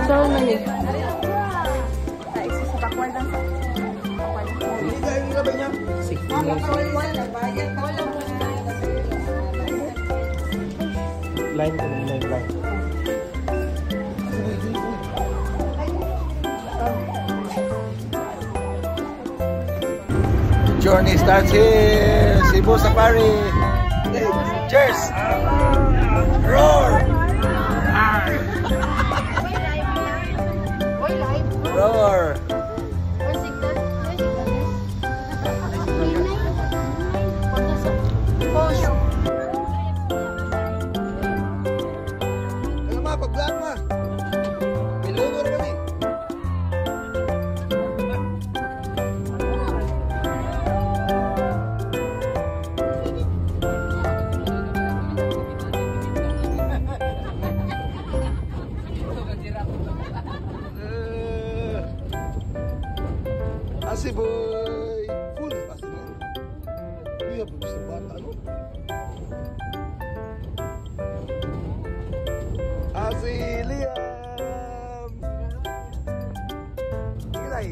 Saan man eh? Line ko na line. Journey starts here. Cebu Safari. Cheers! Roar! Roar! Asi boy, full asi boy. Iya bagus banget anu. Asi Liam. Hilai.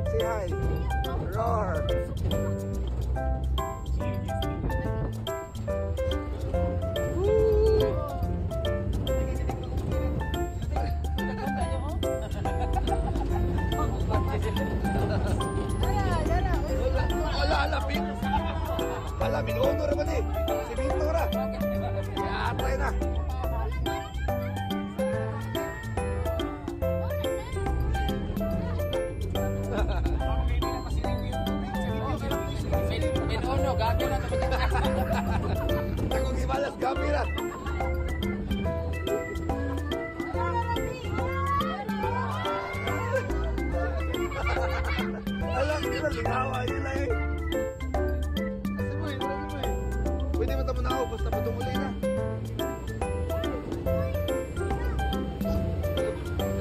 Say hi. Roar. Alamin ono ra ba ni? Si Vito ra. Ya, try na. Ono gabi na to. Ako gibalas gabi ra. Alam nila ligawa nila eh. Pwede mo tamo na ako, basta patumuli na.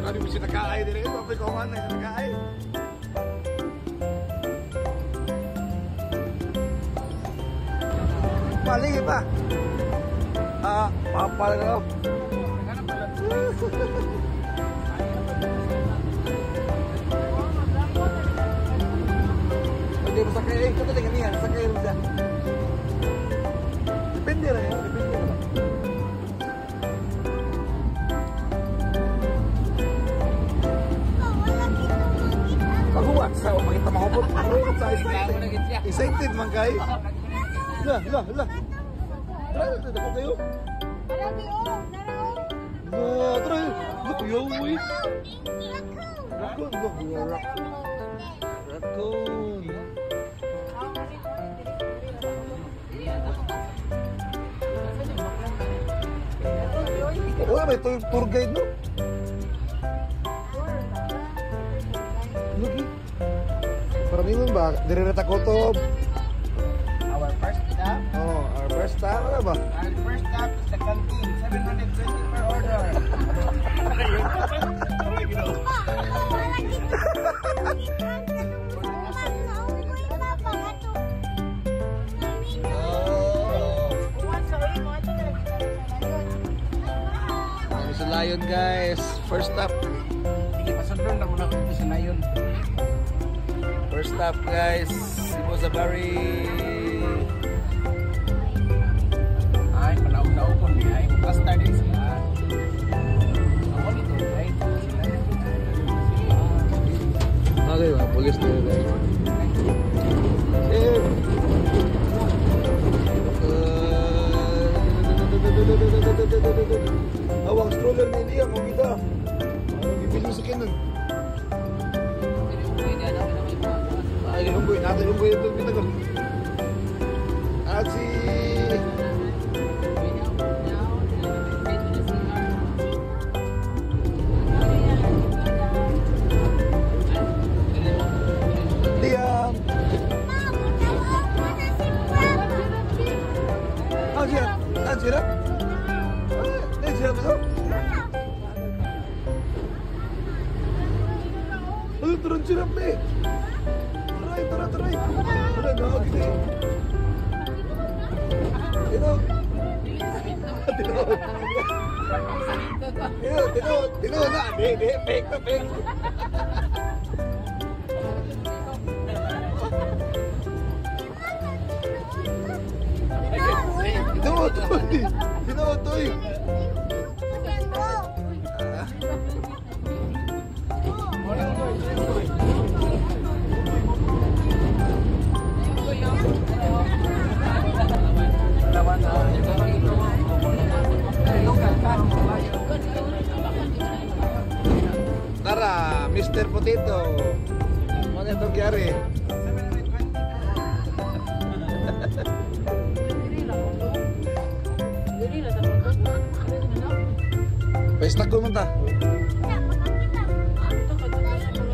Hindi mo siya nakaay din ito, apay ko man na siya nakaay. Paling pa. Papal na ako. Pwede mo sakay eh, ito tingnan niya, sakay mo siya. Depende lang yan, depende lang. Pag-uwat sa makita makupot. Pag-uwat sa excited man kayo. Lah. Tara, dako kayo. Tara, look, yo, wait. Raccoon. Wala, may tour guide, no? Lagi. Paramingon ba? Direreta ko to. Our first stop? Oh, our first stop. Ano ba? Our first stop is the canteen. 720 per order. Sa Lion guys, first stop. Sige, pasundron na muna dito sa Lion. First stop guys, Cebu Safari. Ay, panaog-naog ko niya. Ay, basta din sila. Ako nito, ay, sila. Okay, mga pulis na yun guys. Awang stroller ni Liam, kung kita. Bibili mo sa kinan. Ay, lumboy ito, kita ko. At si... Liam! Sirap? Sirap ito? Ano turun sirap na eh? Tara. Tara, gawag ito eh. Tinawag. Tino na. Di, fake na, fake. Tinutoy. Tara, Mr. Potato. Ano itong gyari? Pesta ko man ta.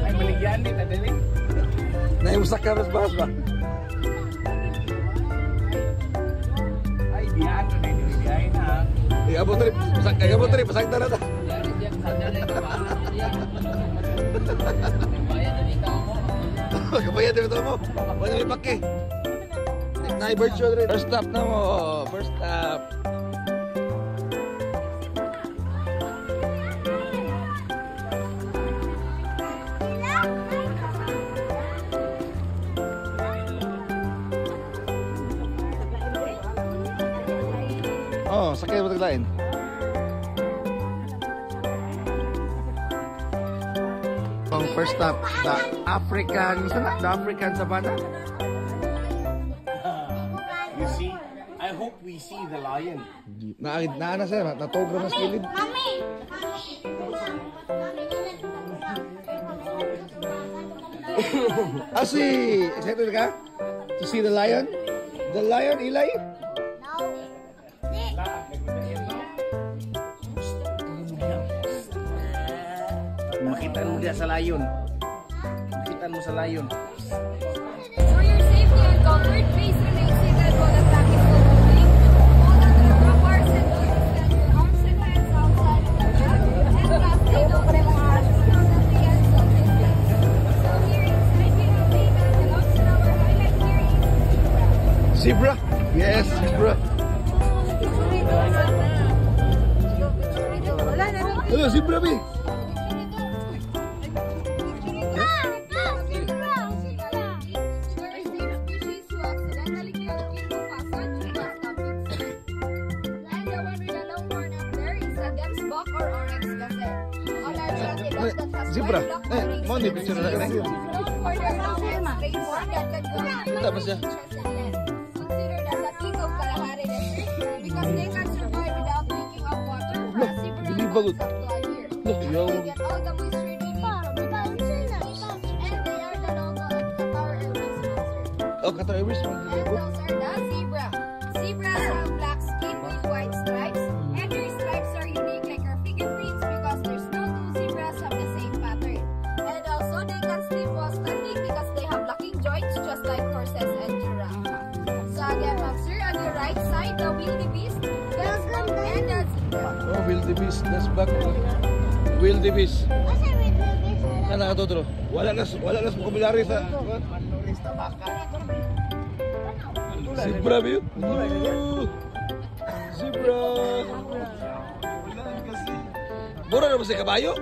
Ay, maligyan din, nadali. Naimusak ka mas bahas ba? Ay, diyan, diyan na. Abot trip, pasag na ta. Kabayan din ito mo. Wala may pake. Na-bird show rin. First stop na mo. First stop. Oh, sakay mo taglain. Ang first stop, the African Savannah. You see, I hope we see the lion. Na sir, natogra mas kilid. Si excited ka? To see the lion? The lion, Eli? Makita mo dia sa layon. Makita mo sa layon. For your safety and comfort, please remain seated while the truck is still moving. Hold on to the rope bars and don't extend your arms and hands outside of the truck. And lastly, don't touch your hands at the ends of this fence. So here inside, we have a that belongs to our highlight here is zebra. Zebra? Yes, zebra. Hello, zebra B. Zebra. Mau nih picture na kanya. Kita ba siya? Considered as a king of Kalahari District because they can survive without drinking of water for a Bili bagut. They get all the moisture they need from the mountains and they are the local Qatar Airways sponsor. Oh, Qatar Airways sponsor. And those are the zebra. Zebras have black skin with white stripes, and their stripes are unique like our fingerprints because there's no two zebras have the same pattern. And also they can sleep while standing because they have locking joints just like horses and giraffe. So again, sir, on your right side, the wildebeest, the skunk, and the zebra. Oh, wildebeest. That's back. Wildebeest. Ano ka to, Wala na vocabulary sa... Zebra, Bill. Zebra. Mura na ba si kabayo?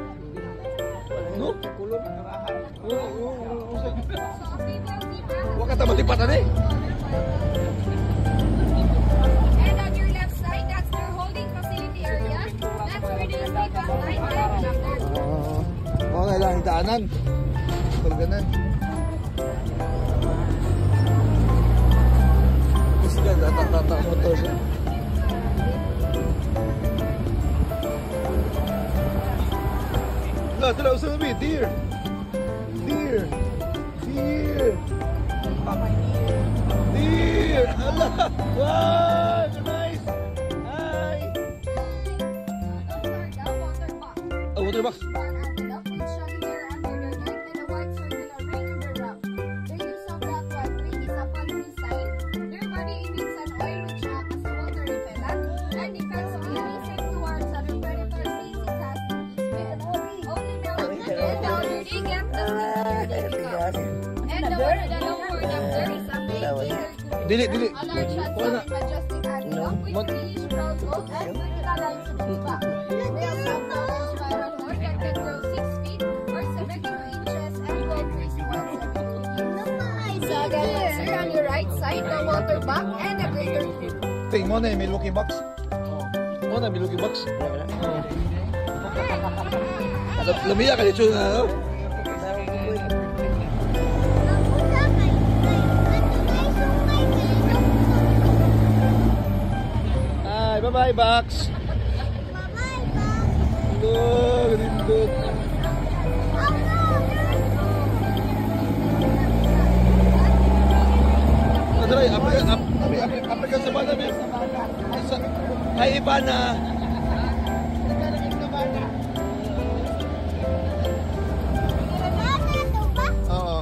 No? Huwag ka tamatipatan eh. And on your left side, that's their holding facility area. That's where they sleep at night time and after school. Kailangan daanan. Pagganan. Gusto ka, tata motor siya. Tala, usap nabi, deer. Deer. Deer. Deer. Allah. Wow, nice. Hi. Those are the water box. Oh, water box. One and the food shuttle there under the dirt and a white circular ring in the rough. The use of that white ring is a fun design. Their body emits an oil which acts as a water repellent and defense being safe towards other predators since it has no smell. Only male and the older they get, the skinnier they become. And the one with the long horn up there is a male gator group. Dili. A large handsome majestic antelope with greenish brown coat and vertical lines in its back. Ting, mo na yung Milwaukee Bucks. Mo na Milwaukee Bucks. Lumiya ka dito na, no? Ay, bye-bye, Bucks. Hello, rindot. Nadalay, African Savannah, babe. Hi, Ivana. Oo.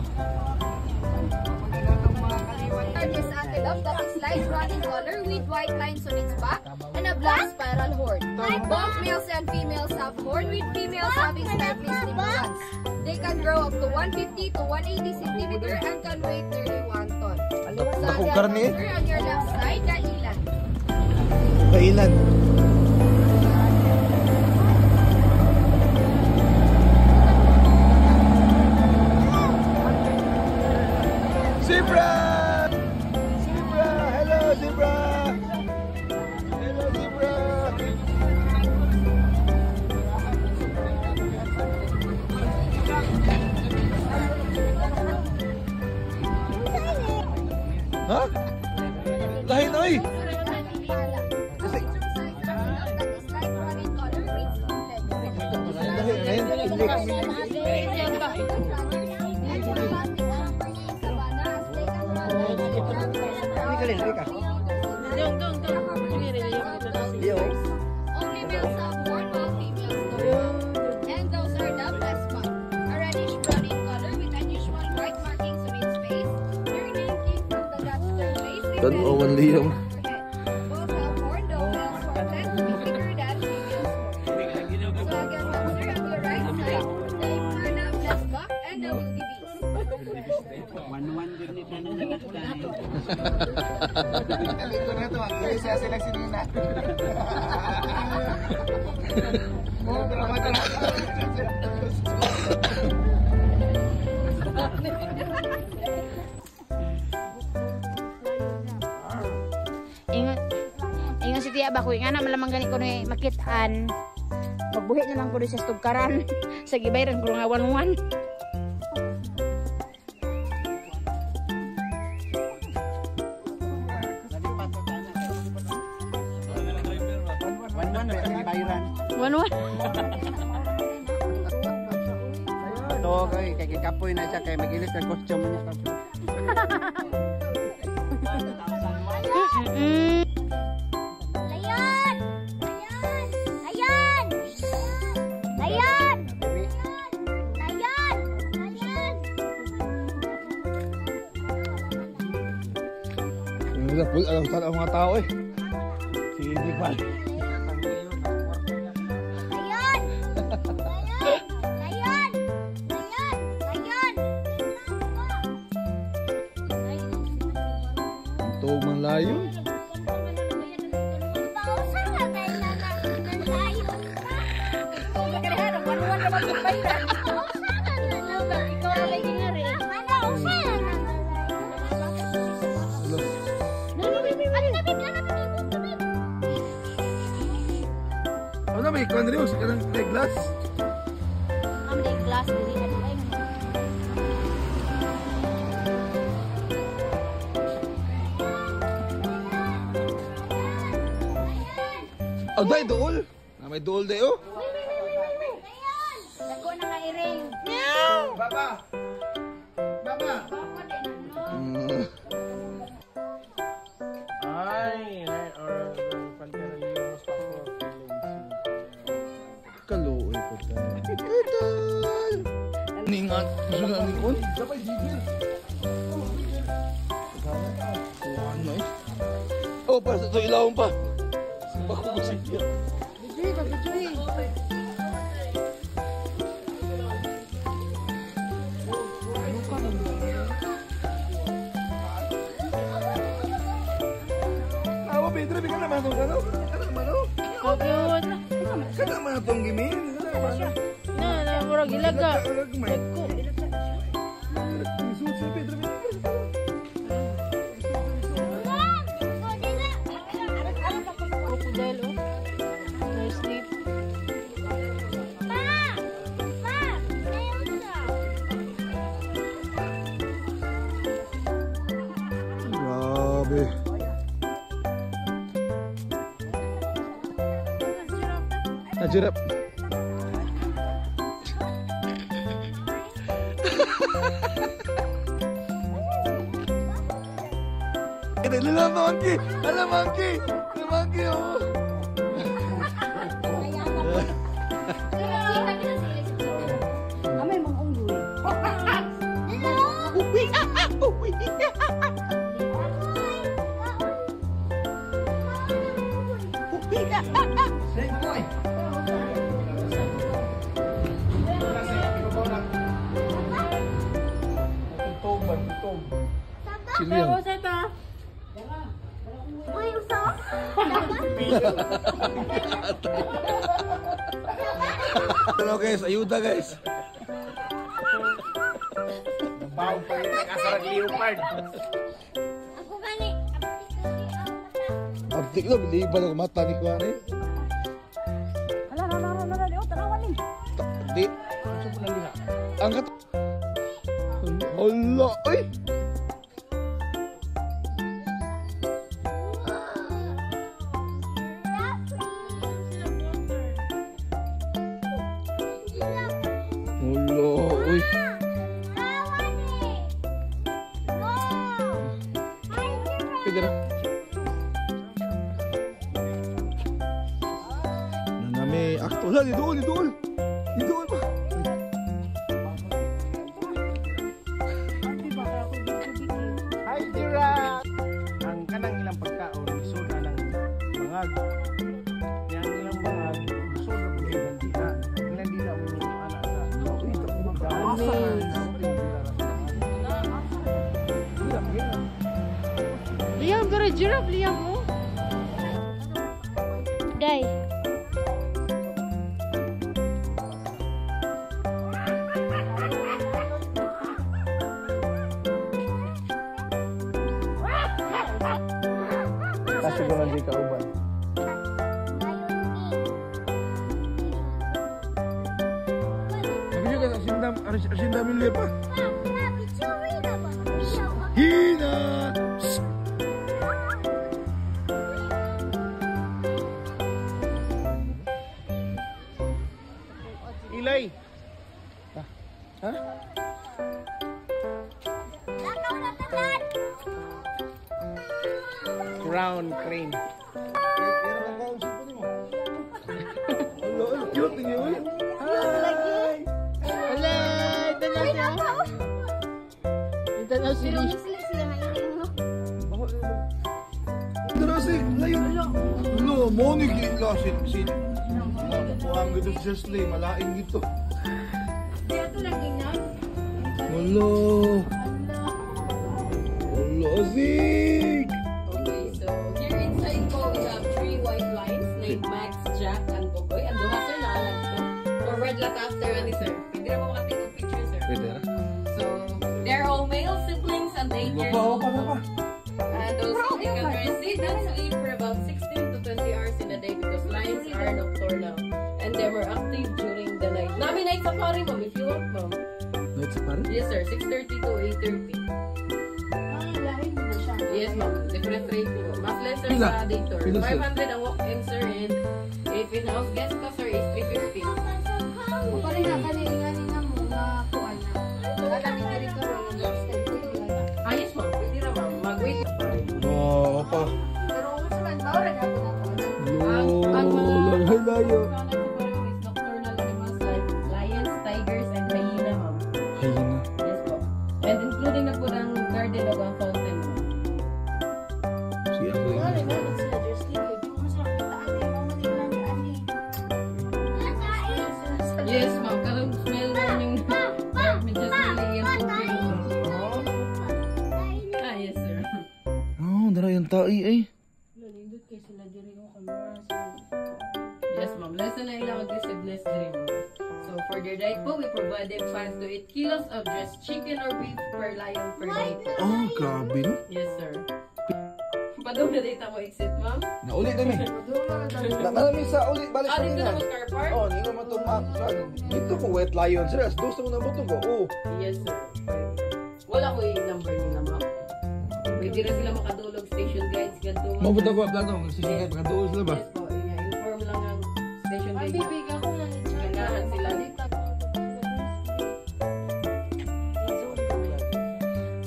Is acted up that is light brown in color with white lines on its back and a black spiral horn. Both males and females have horn, with females having slightly slim ones. They can grow up to 150 to 180 centimeter and can weigh nearly 1 ton. So Dakong the karne. number on your left side, kailan? Kailan? Zebra! Zebra! Hello, Zebra! Hello, Zebra! Ha? Lahi na eh! Only males have horn while females don't. And those are the Vespa. A reddish brown in color with unusual white markings on its face. Their name came from the Dutch term face. Dan Owen Liam. Both have horn, though males were tend to be bigger than females were. So again, monster on your right side, the Ivana, Vespa, and the wildebeest. Ito na ito, ang isa sila si Nina. Ingon si Tia ba ko nga na malamang gani ko ni makitaan. Magbuhi naman ko sa stugkaran. Sa gibayran ko nga 1-1. Ito kay kapoy na siya kay magilis ng costume niya. Layon! Layon! Layon! Layon! Layon! Alam sa mga tao eh. Sige pa. Layon! Layon! Layon! Layon! Tuwag man layo. Pausan na tayo na layo. Kaya naman naman yung bayran. Pausan na lang. Ikaw na lagi nga rin. Ano? Pausan na lang. Ano may ikaw na sa kanang glass? Ang may glass dili na tayo. Oh, dahil dool. May dool dayo. Dako na ka iring. Baba! Baba! Ay, or Pantera Leo's Power Feelings. Kaluoy ko ta. Turtle! Ningat. Gusto na ni Kon? Sabay digil. Ano eh? Oh, pa sa ilawon pa. Bako ko siya. Awa, Pedro, bigyan naman itong ano? Kagyod. Kan naman itong gimin. Na murag ilaga. Dahil oh. No sleep. Grabe. Najirap. Kita lala monkey. Ala monkey. La monkey oh. Amay mong unggoy. Uwi. Uwi. Silihan. Uy, usap. Hello guys, ayuda guys. Baw pa rin kasarag leopard. Ako gani. Abtik lo, biliban ang mata ni Kuan eh. Hala, tanawan ni. Di. Angkat. Allah, ay. Allah, uy. Pwede na. Nanami, akto lang, idol pa. Hi, giraffe! Ang kanang ilang pagkaon, lisod na ng bangag. Yang ilang bangag, lisod na po yung dila. Ilang dila mo yung anak sa uy, Liam, gara giraffe Liam mo. Day. Kasi ko lang di kauban. Nabigyan ka sa asindam yung lepa. Hina! Ilay! Ha? Crown crane. Cute niyo uy. Hala, ito na siya. Ito na siya. Pero si, layo. No, mo ni Gila, sin. Ang gito siya slay, malaing ito. Wala. Wala, Zig. Okay, so here inside po, we have 3 white lines named Max, Jack, and Boboy. And duha sir na alam ko. Or red lot after ani sir. Hindi na mo makating ng picture sir. Pwede na. So, they're all male siblings and 8 years old. And also, they can receive and sleep for about 16 to 20 hours in a day because lions are nocturnal. And they were active during the night. Nami night safari, ma'am, if you want, ma'am. Night safari? Yes, sir. 6:30 to 8:30. Yes, ma'am. Different rate po. Mas lesser Pila? sa day tour. Pila, sir? 500 ang walk-in, sir. And if in-house guest ka, sir, is 350. Pareha ka na mo nga kuan na. Wala ni diri ka ro ng lifestyle. Ah, yes, ma'am. Pwede na, ma'am. Mag-wait na pa. Oo, pa. Pero kung sa man bawra na ako na kuan. Ang mga layo. is nocturnal animals like lions, tigers, and hyena, ma'am. Hyena. Yes, po. And including na po ng garden o ang fountain, ma'am. Si ako Wala yun. na sila just live. Di mo sila kitaan ni mama ni lang ani. Yes, ma'am. Karong smell warning. Medyo sila yung cooking. Ah, yes, sir. Oh, dara yung tai eh. Yes, ma'am. Lesson na ilang aggressiveness dream. So, for their diet po, we provide them 5 to 8 kilos of dressed chicken or beef per lion per day. Oh, grabe no. Yes, sir. Padung na dito mo exit, ma'am. Nauli kami. Marami sa uli balik Ah, dito kanina. na mo car park? Oh, hindi naman itong dito ko Wet Lion. Serious, gusto mo na butong ko. Oh. Yes, sir. Wala ko yung number nila, ma'am. Pwede rin sila makadulog station guides ganito. ma'am. Mabuta ko plano, sisigat pagkatuos sila ba? Yes po, inform lang ang station guide. Bibigyan ko ng Ganahan sila.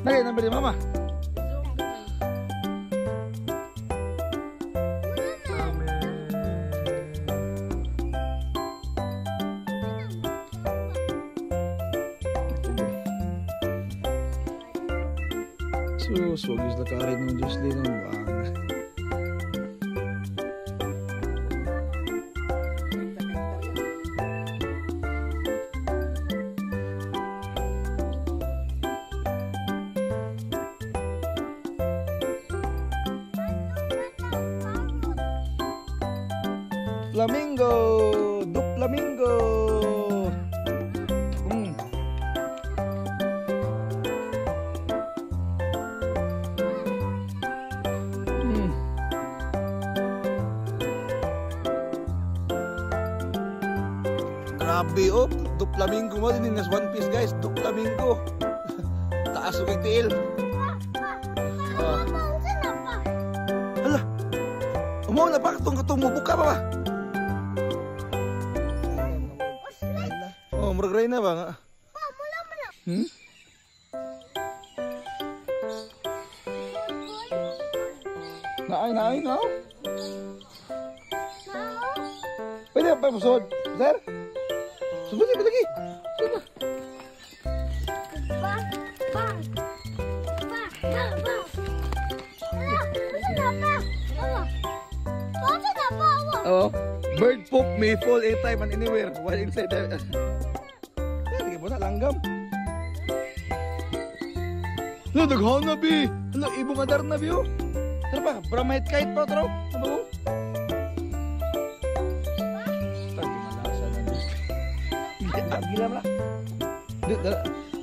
Nagay number ni mama. So, wag is lakarin ng Diyos din ang bang. Flamingo! Flamingo! Grabe oh, Flamingo mo din nas One Piece guys, Flamingo. Taas ug tiil. Hala. Umo na pa katong mo buka pa ba? Oh, murag ray na ba nga? Naay na. Pwede pa pusod, sir? Sumali ba lagi? Oh, bird poop may fall anytime and anywhere while inside the... Hindi mo na langgam. Lo, daghang na bi. Lo, ibong adar na bi oh. Tara pa, bramahit kahit pa tro. Ano ba? Gila mo na.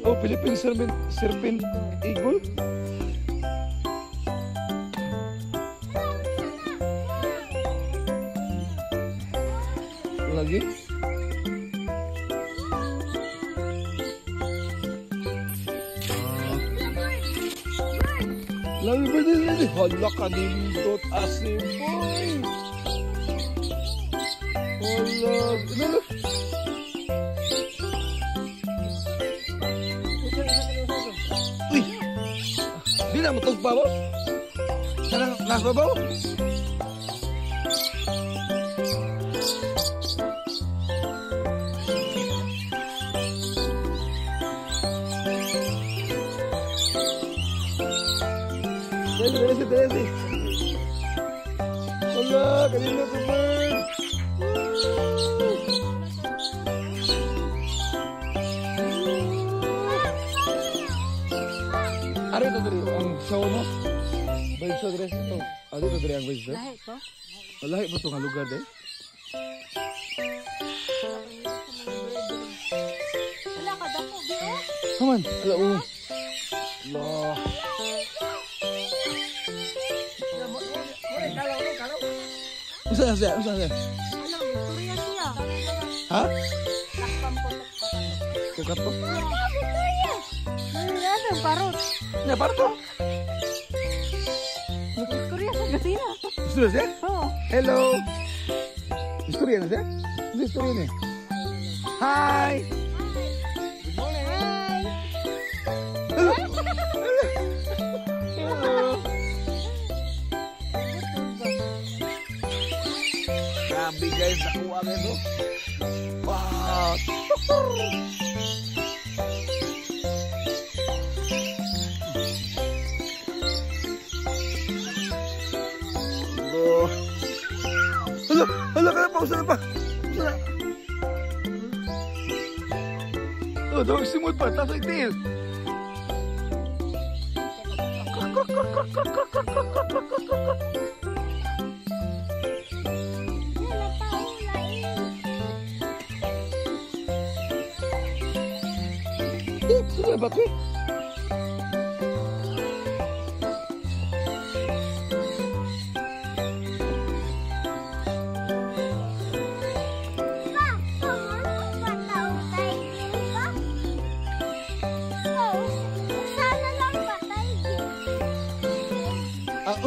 Oh, Philippine Serpent Eagle. Lagi. Lagi ba din? Hala ka nindot asim boy. Hala. Ano? Uy! Di na matog pa ba? Sana nasa ba? Desi. Wala, kanina to bird. Ari to diri ang show mo. Bird show diri to. Ari to diri ang bird show. lahi ko. Lahi mo to nga lugar dai. Wala ka dako, Bio. Haman, ala oh. Allah. Usa siya. Alam, Victoria siya. Ha? Lakpan ko. Kukat to. Ano, parot. Ya, parto. Victoria sa gasina. Gusto siya? Oo. Hello. Istorya na siya? Hindi istorya niya. Hi. Good morning. Hello. Grabe guys, nakuha ka ito. Wow. Hala ka na pa, usa na pa. Oh, dawag simot pa, tapos itil. Sudah bakit?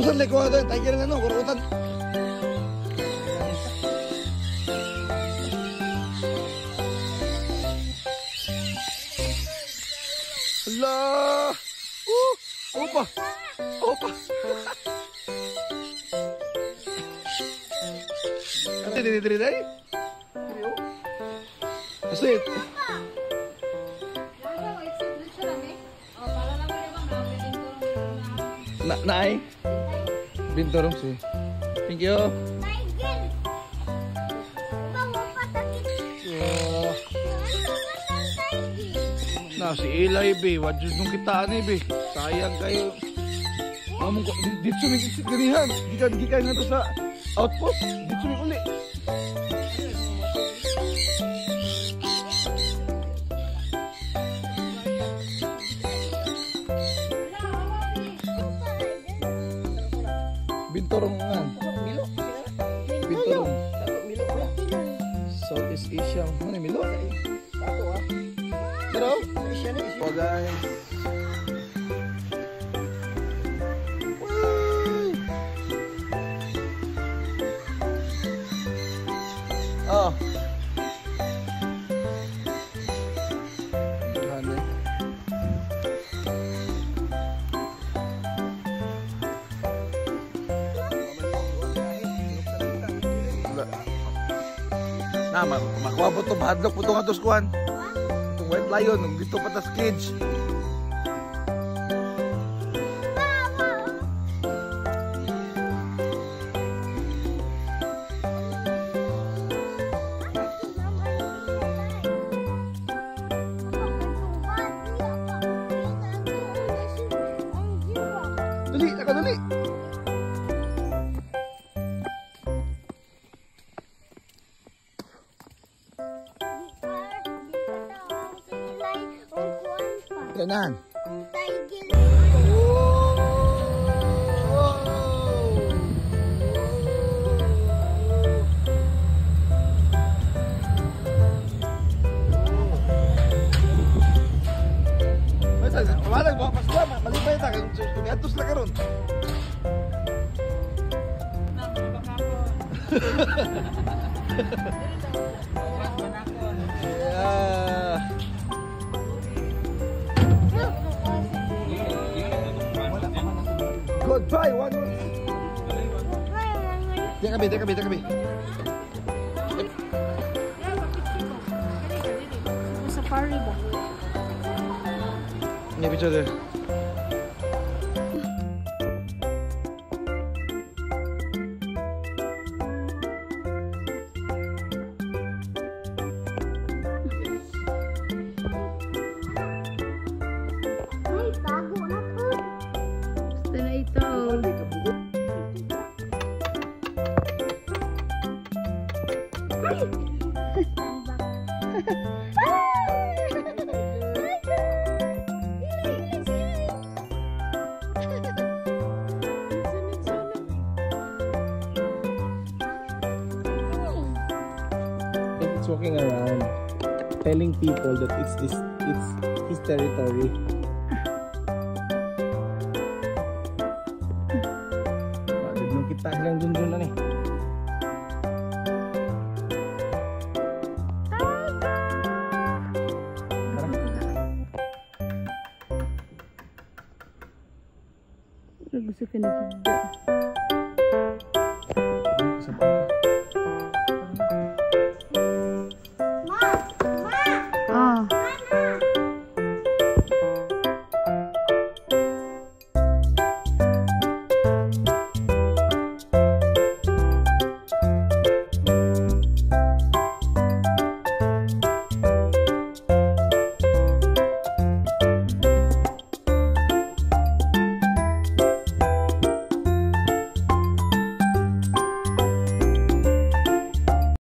Urusan lek ko ito, tiger ng ano, kurutan. Allah! Opa! Opa! Diri dai. Asit. Naay. Binturong si. Thank you. Tiger. Bawa pa sakit. Oh. Tiger. Na si Eli be, wajud nung kitaan ni be. Sayang kayo. Amo ko dito mi ganihan. Gikan nga to sa outpost. Dito mi uli. Binturong nga. Binturong. Southeast Asia. Ano Milo? Pero, oh guys. Oh. Hanay. Na, makuha po ito, mahadlok po ito nga ito skuhan. Itong white lion, dito pa tas cage. Dali, nakadali. Kanan. Malag mo, mas lama, malipay ta kung tumiatos na karon. Yeah. Good try, one more. Dia kami. Safari ba? Ini picture there. Ay, bago na po. Gusto na ito. It's walking around, telling people that it's his territory. Nung kita lang dun na ni. Gusto ka na